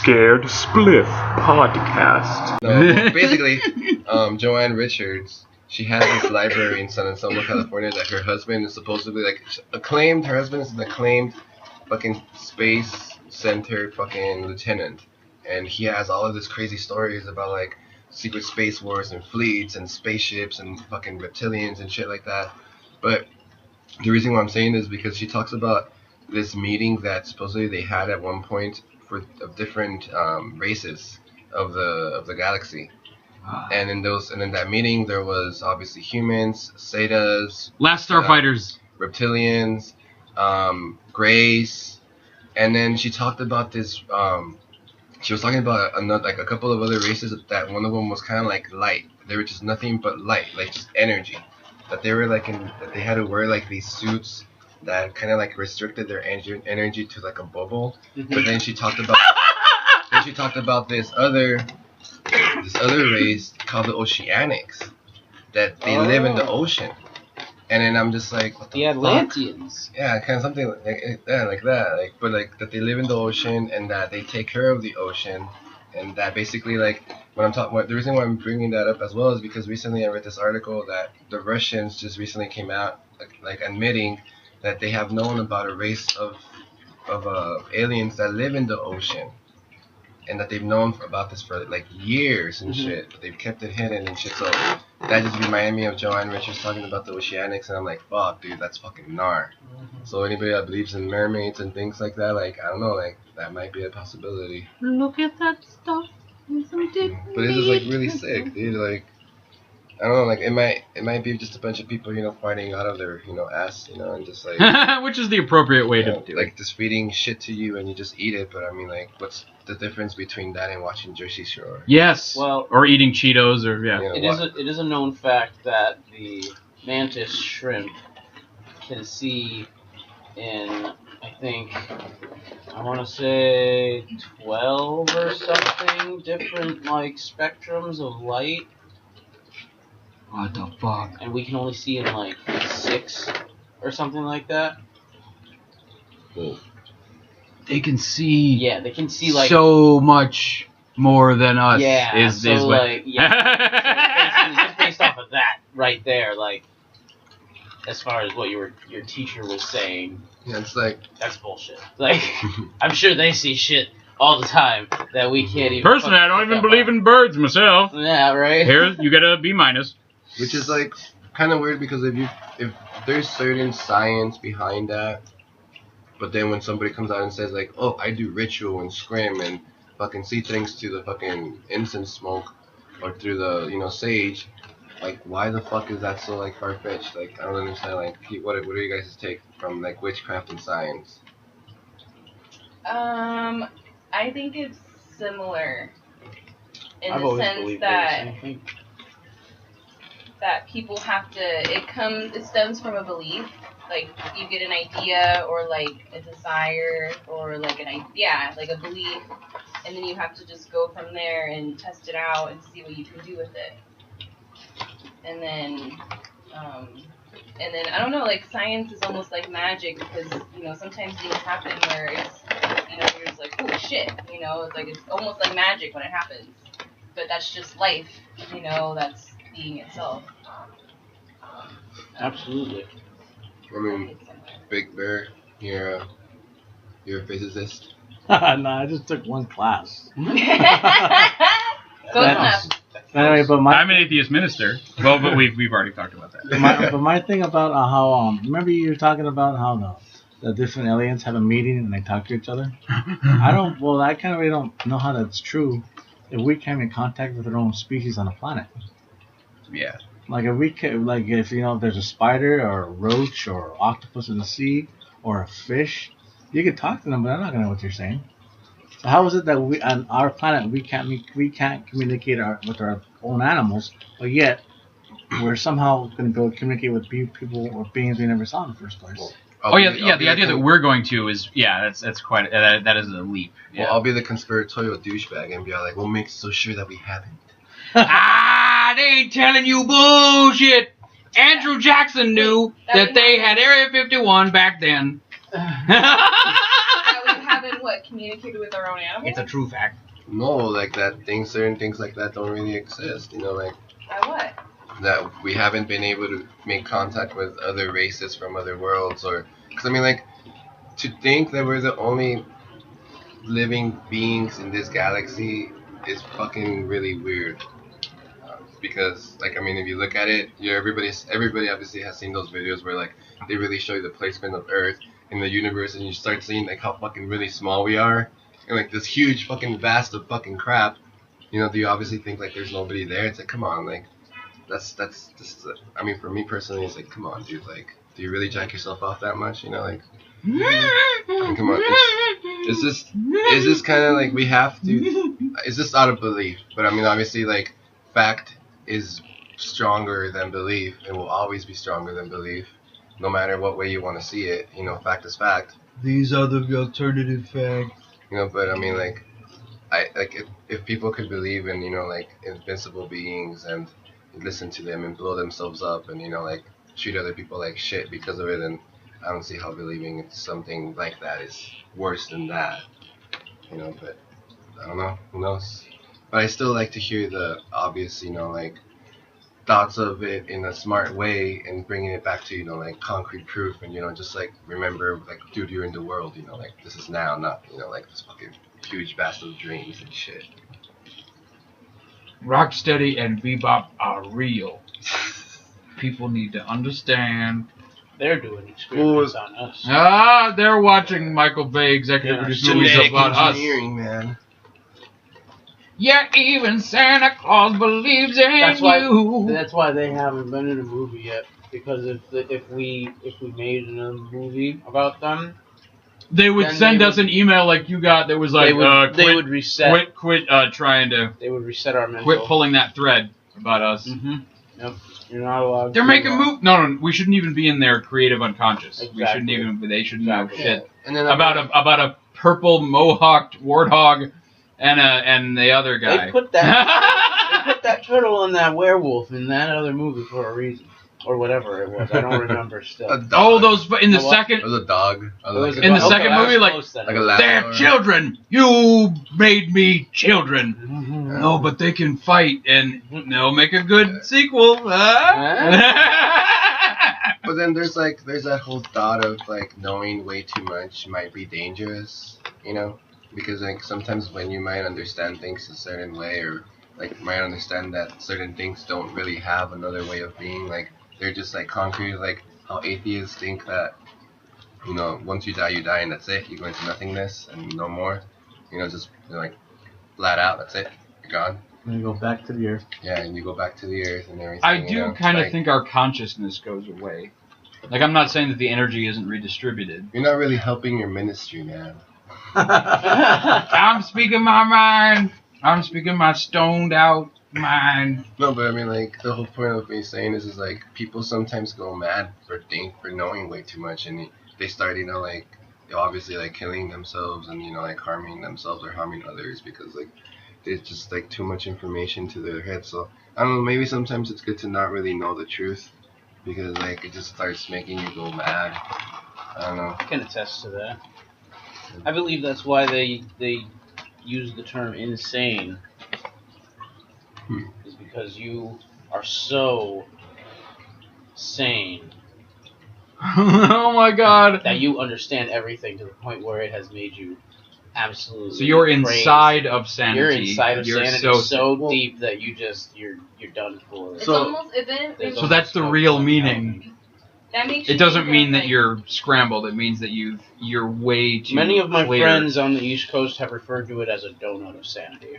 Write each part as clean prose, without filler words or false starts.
Scared Spliff podcast. No, basically, Joanne Richards, she has this library in San Anselmo, California, that her husband is supposedly acclaimed. Her husband is an acclaimed fucking space center fucking lieutenant, and he has all of these crazy stories about like secret space wars and fleets and spaceships and fucking reptilians and shit like that. But the reason why I'm saying this is because she talks about this meeting that supposedly they had at one point of different races of the galaxy. And in that meeting, there was obviously humans, Zetas, Last Starfighters, reptilians, Grays, and then she talked about this. She was talking about a couple of other races that one of them was kind of like light. They were just nothing but light, like just energy. That they were that they had to wear like these suits that kind of like restricted their energy to like a bubble. But then she talked about this other race called the Oceanics, that they live in the ocean. And then I'm just like, what the Atlanteans. Fuck? Yeah, kind of something like that. But that they live in the ocean and that they take care of the ocean, and that basically the reason why I'm bringing that up as well is because recently I read this article that the Russians just recently came out like admitting that they have known about a race of aliens that live in the ocean. And that they've known about this for like years and shit, but they've kept it hidden and shit. So that just reminded me of Joanne Richards talking about the Oceanics, and I'm like, fuck, dude, that's fucking gnar. So anybody that believes in mermaids and things like that, like, I don't know, like, that might be a possibility. Look at that stuff. But it is like really sick, dude. Like, I don't know, like it might be just a bunch of people, fighting out of their, ass, and just like which is the appropriate way to do like it. just feeding shit to you and you just eat it. But I mean, like, what's the difference between that and watching Jersey Shore? Yes. Well, or eating Cheetos, or it is a known fact that the mantis shrimp can see in, I want to say 12 or something different like spectrums of light. What the fuck? And we can only see in like 6 or something like that. Cool. They can see. Yeah, they can see like so much more than us. Yeah. So basically just based off of that right there, like as far as what your teacher was saying. Yeah, it's like that's bullshit. Like I'm sure they see shit all the time that we can't even. Personally, I don't even believe in birds myself. Yeah, right. Here, you get a B-. Which is like kind of weird because if there's certain science behind that, but then when somebody comes out and says like, oh, I do ritual and scrim and fucking see things through the fucking incense smoke or through the sage, like why the fuck is that so like far fetched? Like I don't understand. Like what are you guys' take from like witchcraft and science? I think it's similar in I've the sense that people have to. It stems from a belief. Like you get an idea or like a desire or like like a belief, and then you have to just go from there and test it out and see what you can do with it. And then I don't know, like science is almost like magic because sometimes things happen where it's you're just like, oh shit, it's like it's almost like magic when it happens, but that's just life, that's being itself. Absolutely. I mean, Big Bear, you're a physicist. No, I just took one class. Close enough. Anyway, but I'm an atheist minister. Well, but we've already talked about that. but my thing about how remember you were talking about how the different aliens have a meeting and they talk to each other. I kind of really don't know how that's true. If we came in contact with our own species on the planet. Yeah. Like if there's a spider or a roach or octopus in the sea or a fish, you could talk to them, but I'm not gonna know what you're saying. So how is it that we on our planet we can't communicate with our own animals, but yet we're somehow gonna go communicate with people or beings we never saw in the first place? The idea that we're going to is that's quite that is a leap. Yeah. Well, I'll be the conspiratorial douchebag and be like, we'll make so sure that we haven't. They ain't telling you bullshit. Andrew Jackson knew that they had Area 51 back then. That we haven't what, communicated with our own animals? It's a true fact. No, like that things, certain things like that don't really exist. You know, like By what? that we haven't been able to make contact with other races from other worlds, or because I mean, like to think that we're the only living beings in this galaxy is fucking really weird. Because like I mean, if you look at it, everybody obviously has seen those videos where like they really show you the placement of Earth in the universe, and you start seeing like how fucking really small we are, and like this huge fucking vast of fucking crap. You know, do you obviously think like there's nobody there? It's like, come on, like that's just. I mean, for me personally, it's like, come on, dude, like, do you really jack yourself off that much? You know, like, I mean, come on, it's just kind of like we have to. It's just out of belief, but I mean, obviously, like, fact is stronger than belief and will always be stronger than belief, no matter what way you want to see it. You know, fact is fact. These are the alternative facts. You know, but I mean, like, if people could believe in, you know, like invincible beings and listen to them and blow themselves up and, you know, like treat other people like shit because of it, then I don't see how believing in something like that is worse than that. You know, but I don't know, who knows? But I still like to hear the obvious, you know, like thoughts of it in a smart way and bringing it back to, you know, like concrete proof and, you know, just like remember, like, dude, you're in the world, you know, like this is now, not, you know, like this fucking huge vast of dreams and shit. Rocksteady and Bebop are real. People need to understand. They're doing experiments on us. They're watching Michael Bay executive produce movies about us. Engineering, man. Yeah, even Santa Claus believes in you. That's why they haven't been in a movie yet. Because if we made a movie about them, they would send us an email like you got that was like, they would reset. Quit trying to. They would reset our mental. Quit pulling that thread about us. Mm-hmm. Yep. You're not allowed. They're making move. No, we shouldn't even be in their creative unconscious. Exactly. We shouldn't even. They shouldn't know shit And then about a purple mohawked warthog and the other guy. They put that turtle and that werewolf in that other movie for a reason. Or whatever it was. I don't remember still. Those in the second. It was a dog. In the second movie, like a lab. they're children. You made me children. Mm-hmm. No, but they can fight, and they'll make a good sequel. But then there's that whole thought of like knowing way too much might be dangerous, you know, because like sometimes when you might understand things a certain way, or like might understand that certain things don't really have another way of being, like they're just like concrete, like how atheists think that, you know, once you die and that's it, you go into nothingness and no more, you know, just, you know, like flat out, that's it, you're gone. And you go back to the earth. Yeah, and you go back to the earth and everything. I do you know? kind of Like, think our consciousness goes away. Like, I'm not saying that the energy isn't redistributed. you're not really helping your ministry, man. I'm speaking my mind. I'm speaking my stoned out mind. No, but I mean, like, the whole point of me saying this is, like, people sometimes go mad for knowing way too much, and they start, you know, like, obviously, like, killing themselves and, you know, like, harming themselves or harming others because, like, it's just, like, too much information to their head. So, I don't know, maybe sometimes it's good to not really know the truth because, like, it just starts making you go mad. I don't know. I can attest to that. I believe that's why they use the term insane. Is because you are so sane Oh my god. that you understand everything to the point where it has made you absolutely. So you're crazy. inside of sanity. You're inside of You're sanity so Well, deep that you're done for. It's So- almost, There's So that's the real meaning. that makes you It doesn't think mean of, that you're scrambled. It means that you're way too Many of my clear. friends on the East Coast have referred to it as a donut of sanity.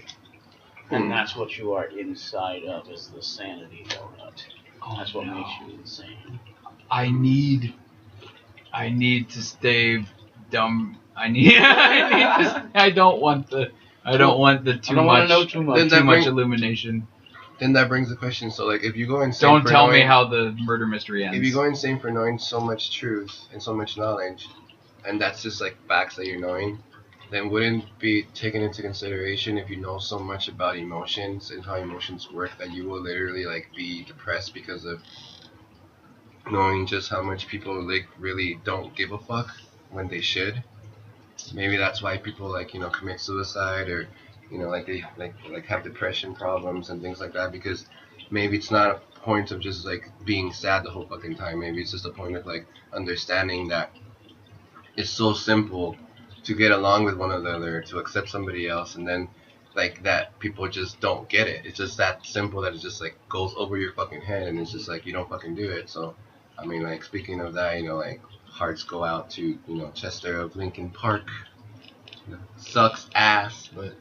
And that's what you are inside of, is the sanity donut. That's what makes you insane. I need to stay dumb. I don't want the too I don't want much to know too much. Then too that much bring- illumination. Then that brings the question, so, like, if you go insane Don't for tell me knowing- how the murder mystery ends. If you go insane for knowing so much truth and so much knowledge, and that's just like facts that you're knowing, then wouldn't be taken into consideration if you know so much about emotions and how emotions work that you will literally like be depressed because of knowing just how much people like really don't give a fuck when they should. maybe that's why people like commit suicide or like they like have depression problems and things like that, because maybe it's not a point of just like being sad the whole fucking time. Maybe it's just a point of like understanding that it's so simple to get along with one another, to accept somebody else, and then like that people just don't get it. It's just that simple that it just like goes over your fucking head, and it's just like you don't fucking do it. So I mean, like, speaking of that, like hearts go out to Chester of Lincoln Park. Sucks ass, but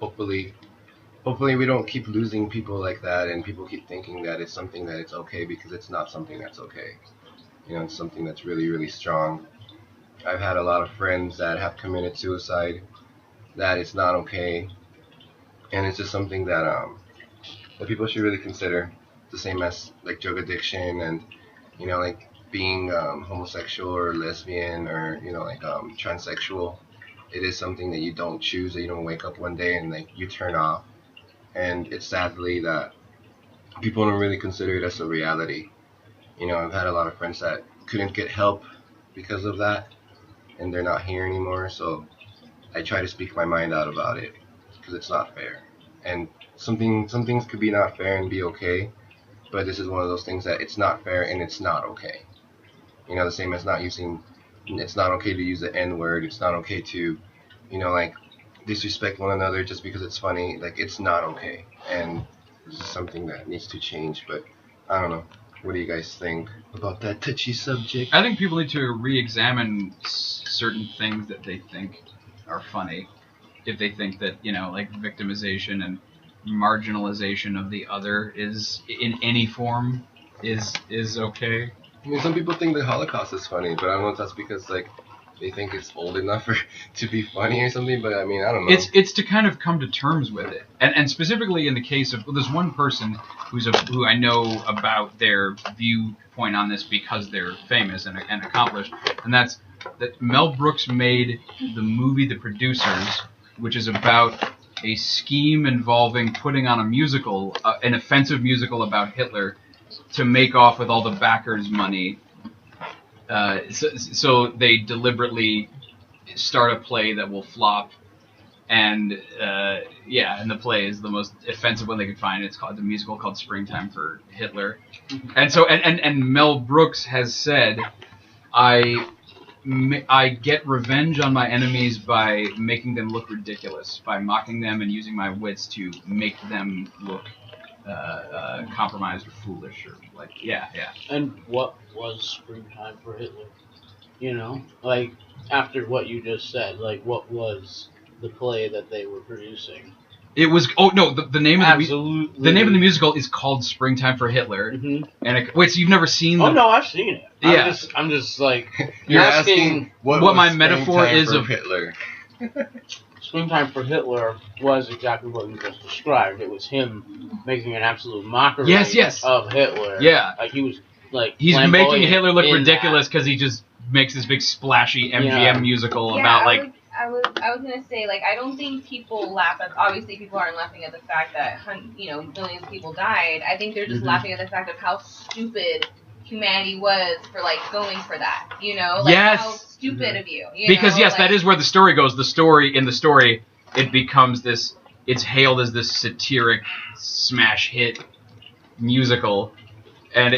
hopefully we don't keep losing people like that, and people keep thinking that it's something that it's okay, because it's not something that's okay. It's something that's really, really strong. I've had a lot of friends that have committed suicide, that it's not okay, and it's just something that that people should really consider. The same as like drug addiction and like being homosexual or lesbian or like transsexual. It is something that you don't choose, that you don't wake up one day and like you turn off. And it's sadly that people don't really consider it as a reality. I've had a lot of friends that couldn't get help because of that, and they're not here anymore. So I try to speak my mind out about it, because it's not fair. And some things could be not fair and be okay, but this is one of those things that it's not fair and it's not okay. The same as it's not okay to use the N-word. It's not okay to, like, disrespect one another just because it's funny. Like, it's not okay. And this is something that needs to change. But I don't know. What do you guys think about that touchy subject? I think people need to re-examine certain things that they think are funny. If they think that, like victimization and marginalization of the other is, in any form, is okay. I mean, some people think the Holocaust is funny, but I don't know if that's because like they think it's old enough to be funny or something. But I mean, I don't know. It's to kind of come to terms with it, and specifically in the case of there's one person who I know about their viewpoint on this because they're famous and accomplished, and that's that Mel Brooks made the movie The Producers, which is about a scheme involving putting on a musical, an offensive musical about Hitler, to make off with all the backers' money. So they deliberately start a play that will flop, and and the play is the most offensive one they could find. It's called the musical called Springtime for Hitler, and so and Mel Brooks has said, I get revenge on my enemies by making them look ridiculous, by mocking them and using my wits to make them look compromised or foolish, or like, yeah. And what was Springtime for Hitler? Like, after what you just said, like, what was the play that they were producing? It was the name of Absolutely. the name of the musical is called Springtime for Hitler. Mm-hmm. And wait, so you've never seen? Oh no, I've seen it. Yeah. I'm just like you're asking what my metaphor is of Hitler. Springtime for Hitler was exactly what you just described. It was him making an absolute mockery Yes. of Hitler. Yeah. Like, he was like he's making Hitler look in ridiculous because he just makes this big splashy MGM musical about like. I was gonna say, like, I don't think people laugh at. Obviously, people aren't laughing at the fact that millions of people died. I think they're just laughing at the fact of how stupid humanity was for like going for that. Like, yes. How stupid of you. Because yes, that is where the story goes. The story, it becomes this. It's hailed as this satiric smash hit musical, and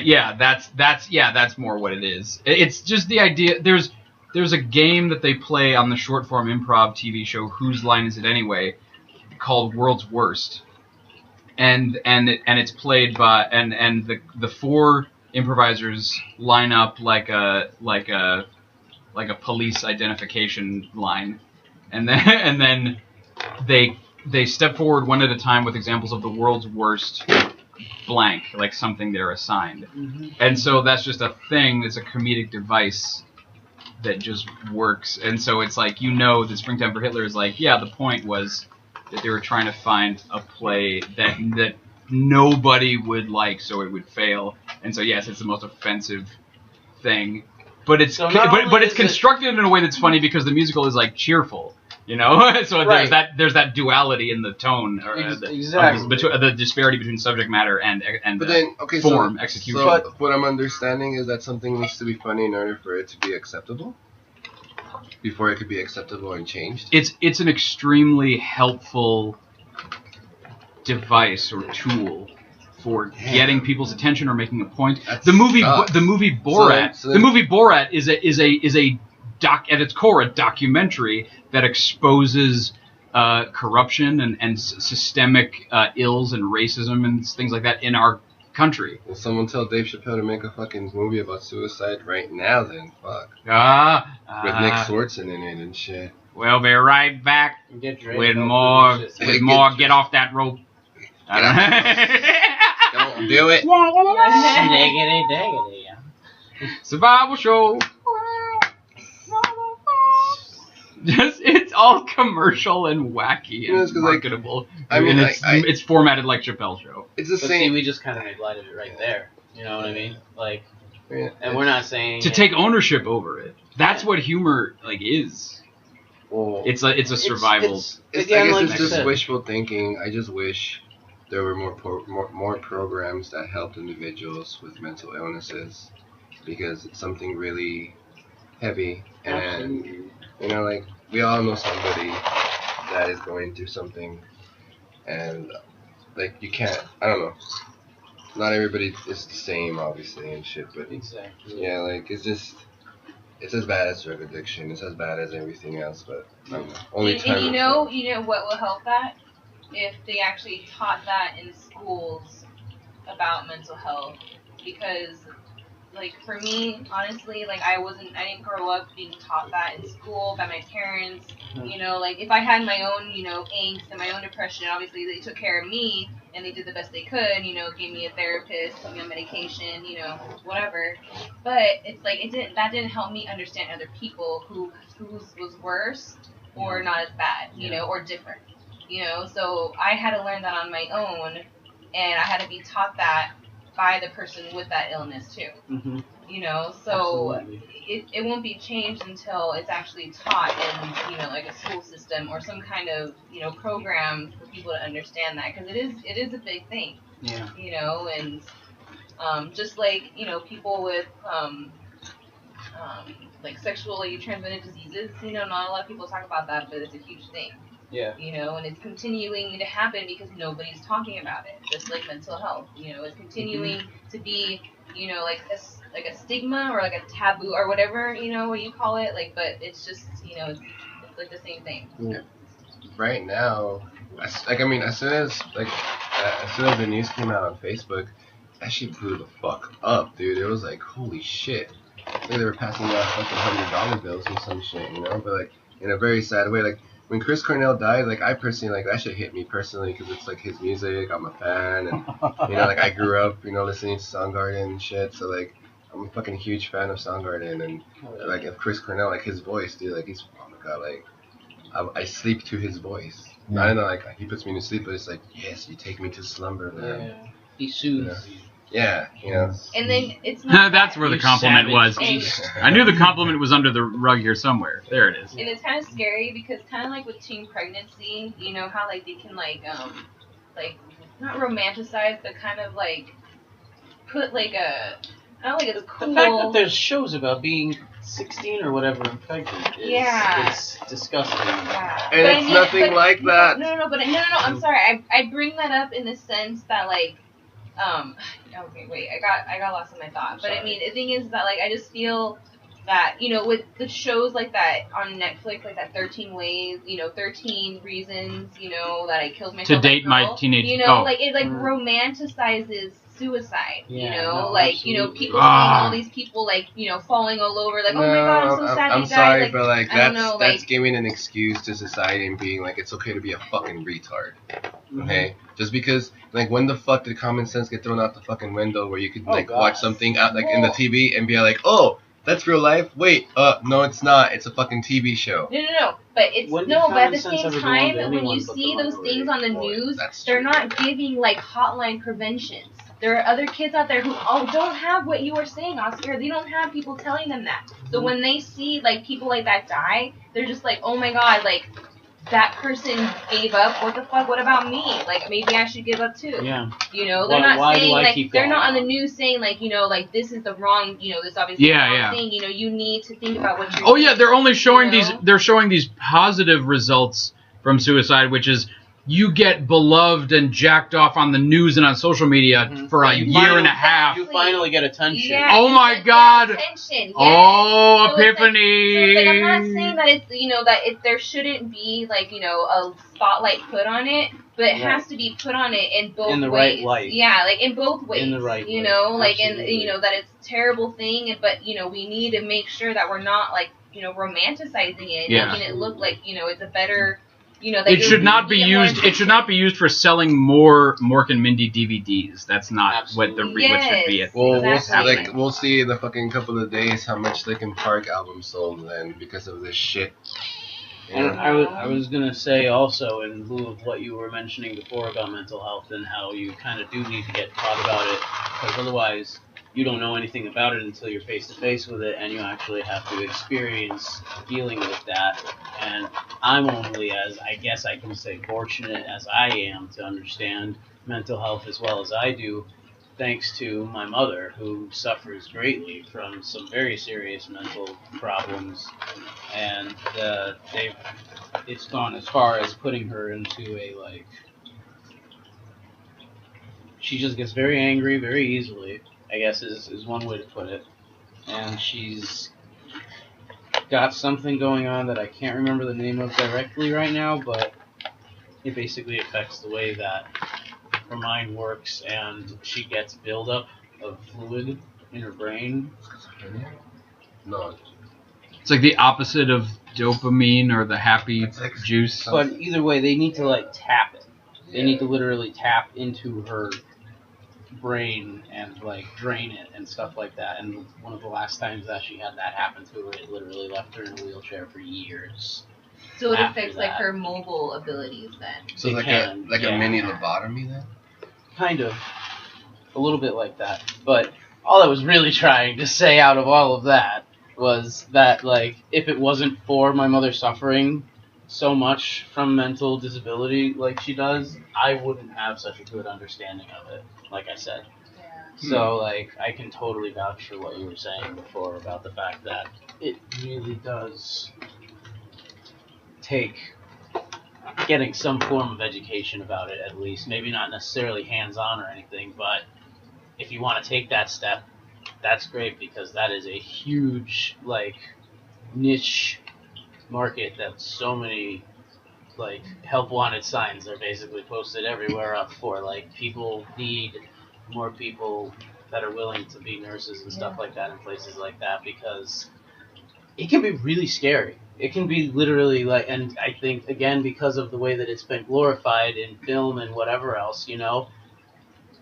that's more what it is. It's just the idea. There's a game that they play on the short form improv TV show Whose Line Is It Anyway, called World's Worst, and it's played by and the four improvisers line up like a police identification line, and then they step forward one at a time with examples of the world's worst blank, like something they're assigned, and so that's just a thing. It's a comedic device that just works, and so it's like that Springtime for Hitler is like, the point was that they were trying to find a play that nobody would like, so it would fail, and so yes, it's the most offensive thing, but it's it's constructed in a way that's funny because the musical is like cheerful, so right. there's that duality in the tone, or the disparity between subject matter and form execution. So what I'm understanding is that something needs to be funny in order for it to be acceptable. before it could be acceptable and changed. It's an extremely helpful device or tool for getting people's attention or making a point. That The movie sucks. Borat. So then- the movie Borat is a at its core a documentary that exposes corruption and systemic ills and racism and things like that in our country. Will someone tell Dave Chappelle to make a fucking movie about suicide right now? Then fuck. With Nick Swartzen in it and shit. We'll be right back Get Drake with up more this shit. with more. Get off that rope. Don't do it. Diggity, diggity. Survival show. Just it's all commercial and wacky Yeah, and it's 'cause, like, marketable. I mean, and like, it's formatted like Chappelle's show. It's the But see, same. we just kind of made light of it right there. You know what I mean? Like, Yeah, and we're not saying To take ownership over it. That's what humor like is. well, It's a survival. I again, guess like it's you just said. wishful thinking. I just wish there were more programs that helped individuals with mental illnesses, because it's something really heavy, and Absolutely. you know, like we all know somebody that is going through something, and like you can't. I don't know. Not everybody is the same, obviously, and shit, but Exactly. yeah, like it's just. It's as bad as drug addiction. It's as bad as everything else, but I don't know. Only time. And will tell. you know what will help that? If they actually taught that in schools about mental health. Because, like, for me, honestly, like, I didn't grow up being taught that in school by my parents. You know, like, if I had my own, you know, angst and my own depression, obviously they took care of me and they did the best they could, you know, gave me a therapist, put me on medication, you know, whatever. But it's like that didn't help me understand other people whose was worse or not as bad, you know, or different. You know, so I had to learn that on my own, and I had to be taught that by the person with that illness too. Mm-hmm. You know, so Absolutely. it won't be changed until it's actually taught in, you know, like a school system or some kind of, you know, program for people to understand that, because it is a big thing. Yeah. You know, and just like, you know, people with like sexually transmitted diseases, you know, not a lot of people talk about that, but it's a huge thing. Yeah. You know, and it's continuing to happen because nobody's talking about it. Just like mental health, you know, it's continuing to be, you know, like a stigma or like a taboo or whatever, you know, what you call it. Like, but it's just, you know, it's like the same thing. Right now, as soon as the news came out on Facebook, that shit blew the fuck up, dude. It was like, holy shit. Like they were passing out fucking $100 bills or some shit, you know? But like, in a very sad way, like, when Chris Cornell died, like, I personally, like, that shit hit me personally, because it's like his music, I'm a fan, and, you know, like, I grew up, you know, listening to Soundgarden and shit, so, like, I'm a fucking huge fan of Soundgarden, and, like, of Chris Cornell, like, his voice, dude, like, he's, oh my god, like, I sleep to his voice. Yeah. I don't know, like, he puts me to sleep, but it's like, yes, you take me to slumber, man. Yeah. He soothes you. Yeah, you know. And then it's not That's where the compliment was. And, I knew the compliment was under the rug here somewhere. There it is. and it's kind of scary because kind of like with teen pregnancy, you know how like they can like not romanticize, but kind of like put like a, I don't know, like it's cool. The fact that there's shows about being 16 or whatever and pregnant is it's disgusting. Yeah. And But it's I mean, nothing like that. No, I'm sorry. I bring that up in the sense that like, okay, wait, I got lost in my thought. But I mean, the thing is that like I just feel that, you know, with the shows like that on Netflix, like that 13 ways, you know, 13 reasons, you know, that I killed myself. To date as a my girl, teenage- You know, oh. like it like romanticizes suicide. Yeah, you know, no, like you know, absolutely. people seeing all these people like, you know, falling all over, like, oh my god, I'm so sad I'm he died. sorry, Like, but like I don't know, that's like- giving an excuse to society and being like it's okay to be a fucking retard. Okay, just because like when the fuck did common sense get thrown out the fucking window where you could Oh, like God. watch something out like in the TV and be like, oh, that's real life. Wait, no, it's not. It's a fucking TV show. No. But it's When did no. But at the common sense same ever go time, on to when anyone you but see the those things on the minority? news, That's they're true. not giving like hotline preventions. There are other kids out there who don't have what you were saying, Oscar. They don't have people telling them that. So when they see like people like that die, they're just like, oh my god, like that person gave up. What the fuck? What about me? Like, maybe I should give up too. Yeah. You know, they're Why not do saying I like keep they're going not on the on? news saying like, you know, like this is the wrong, you know, this obviously Yeah, the wrong yeah. thing. You know, you need to think about what you're Oh doing. yeah, they're only showing you know? they're showing these positive results from suicide, which is you get beloved and jacked off on the news and on social media for a year and a half. You finally get attention. Yeah, Oh you my get God. attention, yes. Oh, So it's like- epiphany. So it's like, I'm not saying that it's, you know, that there shouldn't be like, you know, a spotlight put on it, but it has to be put on it in both In the ways. right light. Yeah, like in both ways. In the right you way. know, like Absolutely. and you know that it's a terrible thing, but you know we need to make sure that we're not like, you know, romanticizing it, Yeah. making it look like, you know, it's a better, you know, that It you're should not be making it more used. It should not be used for selling more Mork and Mindy DVDs. That's not what the Absolutely. what should be. Yes. Well, Exactly. we'll see in a fucking couple of days how much Linkin Park album sold then because of this shit. You And know? I was gonna say also, in lieu of what you were mentioning before about mental health and how you kind of do need to get taught about it, because otherwise you don't know anything about it until you're face to face with it, and you actually have to experience dealing with that. And I'm only as, I guess I can say, fortunate as I am to understand mental health as well as I do, thanks to my mother, who suffers greatly from some very serious mental problems, and it's gone as far as putting her into a, like, she just gets very angry very easily, I guess is one way to put it, and she's got something going on that I can't remember the name of directly right now, but it basically affects the way that her mind works, and she gets buildup of fluid in her brain. No. It's like the opposite of dopamine or the happy juice. But either way, they need to like tap it. They need to literally tap into her brain and like drain it and stuff like that. And one of the last times that she had that happen to her, it literally left her in a wheelchair for years. So it after affects like that. her mobile abilities then. So It like can, a yeah. mini lobotomy then? Kind of. A little bit like that. But all I was really trying to say out of all of that was that, like, if it wasn't for my mother suffering so much from mental disability like she does, I wouldn't have such a good understanding of it, like I said. So, like, I can totally vouch for what you were saying before about the fact that it really does take getting some form of education about it, at least. Maybe not necessarily hands-on or anything, but if you want to take that step, that's great, because that is a huge, like, niche market that so many, like, help wanted signs are basically posted everywhere up for. Like, people need more people that are willing to be nurses and stuff like that in places like that, because it can be really scary. It can be literally like, and I think, again, because of the way that it's been glorified in film and whatever else, you know,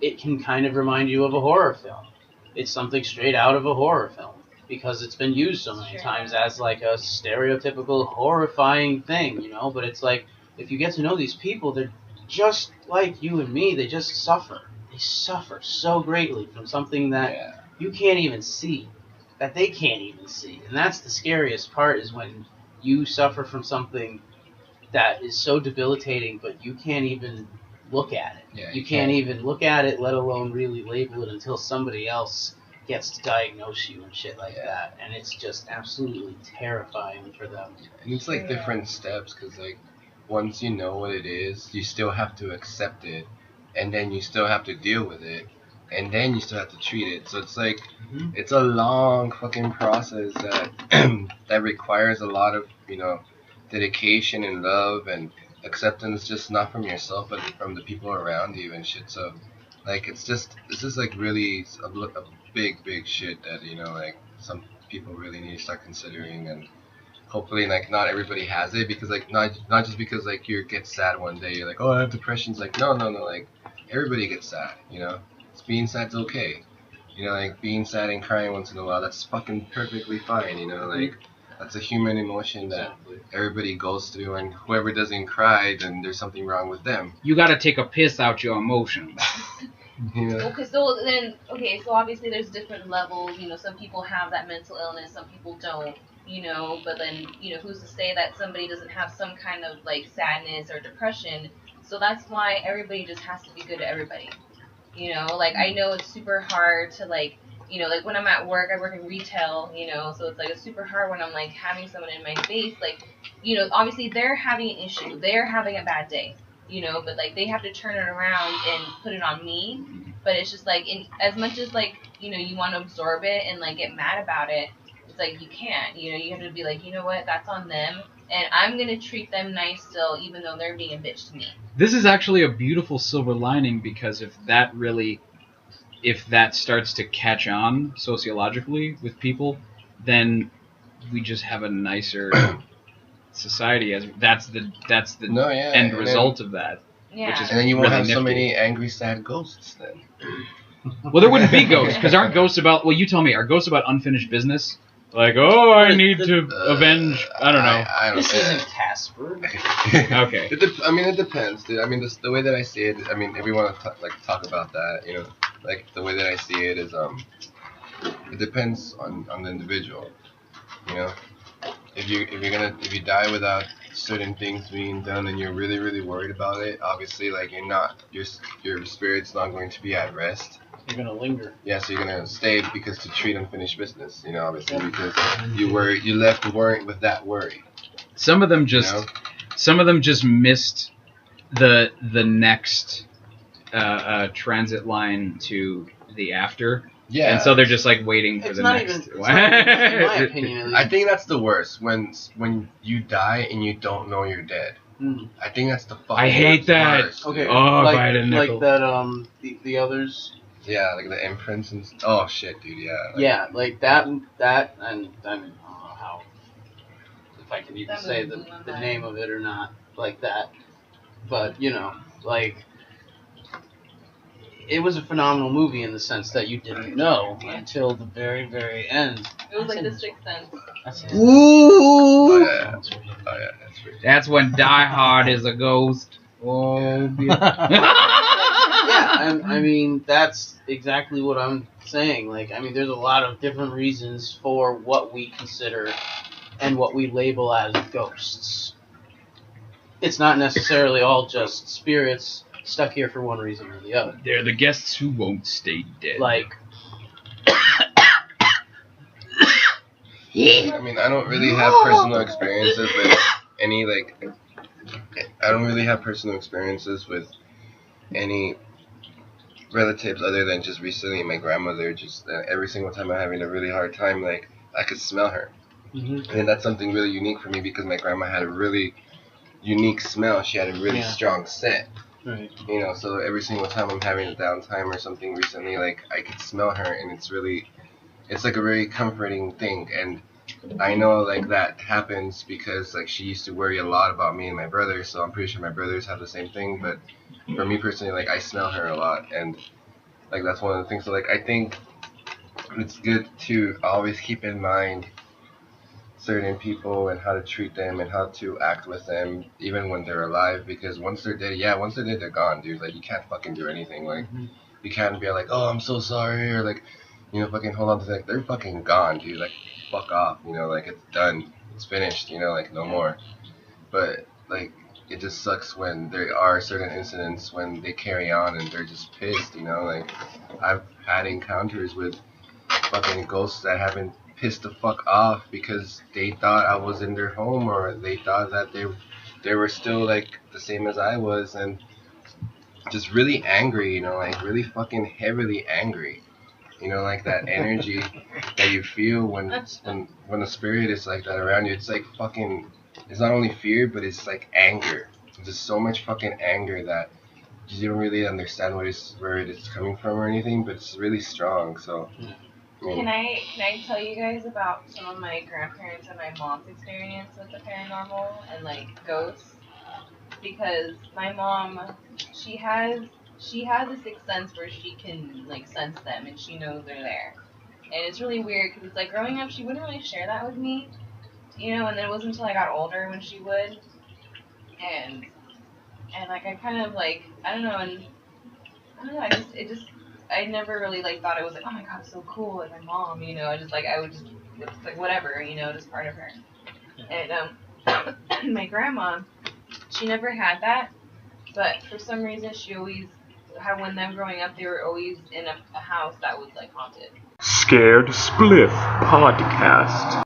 it can kind of remind you of a horror film. It's something straight out of a horror film, because it's been used so many times as like a stereotypical horrifying thing, you know, but it's like, if you get to know these people, they're just like you and me. They just suffer. They suffer so greatly from something that you can't even see, that they can't even see. And that's the scariest part, is when you suffer from something that is so debilitating, but you can't even look at it. Yeah, you can't even look at it, let alone really label it, until somebody else gets to diagnose you and shit like that. And it's just absolutely terrifying for them. And it's like different steps, because like once you know what it is, you still have to accept it, and then you still have to deal with it, and then you still have to treat it. So it's like it's a long fucking process that that requires a lot of, you know, dedication and love and acceptance, just not from yourself but from the people around you and shit. So like this is like really a big shit that, you know, like some people really need to start considering, and hopefully like not everybody has it, because like not just because like you get sad one day you're like, oh, I have depression. It's like no, like everybody gets sad, you know. Being sad's okay, you know, like being sad and crying once in a while, that's fucking perfectly fine, you know, like that's a human emotion that everybody goes through, and whoever doesn't cry, then there's something wrong with them. You gotta take a piss out your emotions. Yeah. Okay, so obviously there's different levels. You know, some people have that mental illness, some people don't. you know, but then, you know, who's to say that somebody doesn't have some kind of like sadness or depression? So that's why everybody just has to be good to everybody. You know, like I know it's super hard to like, you know, like when I'm at work, I work in retail, you know, so it's like it's super hard when I'm like having someone in my face, like, you know, obviously they're having an issue, they're having a bad day, you know, but like they have to turn it around and put it on me. But it's just like, as much as like, you know, you want to absorb it and like get mad about it, it's like you can't, you know, you have to be like, you know what, that's on them, and I'm gonna treat them nice still, even though they're being a bitch to me. This is actually a beautiful silver lining, because if that starts to catch on sociologically with people, then we just have a nicer society. As that's the No, yeah, end and result of that. Yeah. Which is And then you won't really have so nifty. many angry, sad ghosts then. Well, there wouldn't be ghosts, because aren't ghosts about? Well, you tell me. Are ghosts about unfinished business? Like, oh, I need to avenge. I don't know. I don't This isn't Casper. Okay. I mean, it depends, dude. I mean, the way that I see it, I mean, if we want to talk about that, you know, like the way that I see it is, it depends on the individual, you know. If you die without certain things being done and you're really, really worried about it, obviously, like your spirit's not going to be at rest. You're gonna linger. Yeah, so you're gonna stay because to treat unfinished business, you know, obviously, because you left worrying with that worry. Some of them just You know? some of them just missed the next transit line to the after. Yeah. And so they're just like waiting for It's the not next. even. It's not even in my opinion, at least. I think that's the worst when you die and you don't know you're dead. Mm. I think that's the fucking I hate that. worst, Okay. dude. Oh, like, if I had a nickel. like that. The others. Yeah, like the imprints and oh shit, dude. Yeah. Like, Yeah, like that, and I don't know how, if I can even That say movie the blew my mind. name of it or not, like that. But, you know, like, it was a phenomenal movie in the sense that you didn't know until the very, very end. It was like The Sixth Sense. That's it. Oh yeah. Oh yeah. That's pretty. That's when Die Hard is a ghost. Oh, Yeah, I mean, that's exactly what I'm saying. Like, I mean, there's a lot of different reasons for what we consider and what we label as ghosts. It's not necessarily all just spirits stuck here for one reason or the other. They're the guests who won't stay dead. Like, I mean, I don't really have personal experiences with any like. I don't really have personal experiences with any relatives other than just recently my grandmother. Just every single time I'm having a really hard time, like I could smell her, and that's something really unique for me because my grandma had a really unique smell. She had a really strong scent. right. You know, so every single time I'm having a downtime or something recently, like I could smell her, and it's like a very comforting thing. And I know like that happens because like she used to worry a lot about me and my brother, so I'm pretty sure my brothers have the same thing. But for me personally, like I smell her a lot, and like that's one of the things. So like I think it's good to always keep in mind certain people and how to treat them and how to act with them even when they're alive, because once they're dead, they're gone, dude. Like you can't fucking do anything. Like you can't be like, oh, I'm so sorry, or like, you know, fucking hold on to that. They're fucking gone, dude. Like fuck off, you know, like it's done, it's finished, you know, like no more. But like it just sucks when there are certain incidents when they carry on and they're just pissed, you know. Like I've had encounters with fucking ghosts that haven't pissed the fuck off because they thought I was in their home, or they thought that they were still like the same as I was, and just really angry, you know, like really fucking heavily angry, you know, like that energy that you feel when a spirit is like that around you. It's like fucking, it's not only fear, but it's like anger. Just so much fucking anger that you don't really understand where it is coming from or anything, but it's really strong. So Can I tell you guys about some of my grandparents and my mom's experience with the paranormal and like ghosts? Because my mom, she has a sixth sense where she can like sense them and she knows they're there. And it's really weird because it's like growing up she wouldn't really share that with me, you know. And then it wasn't until I got older when she would, and like I kind of like I don't know, I never really like thought it was like, oh my god, it's so cool, like my mom, you know. I would just with like whatever, just part of her. And my grandma, she never had that, but for some reason she always had, when them growing up, they were always in a house that was like haunted. Scared Spliff Podcast.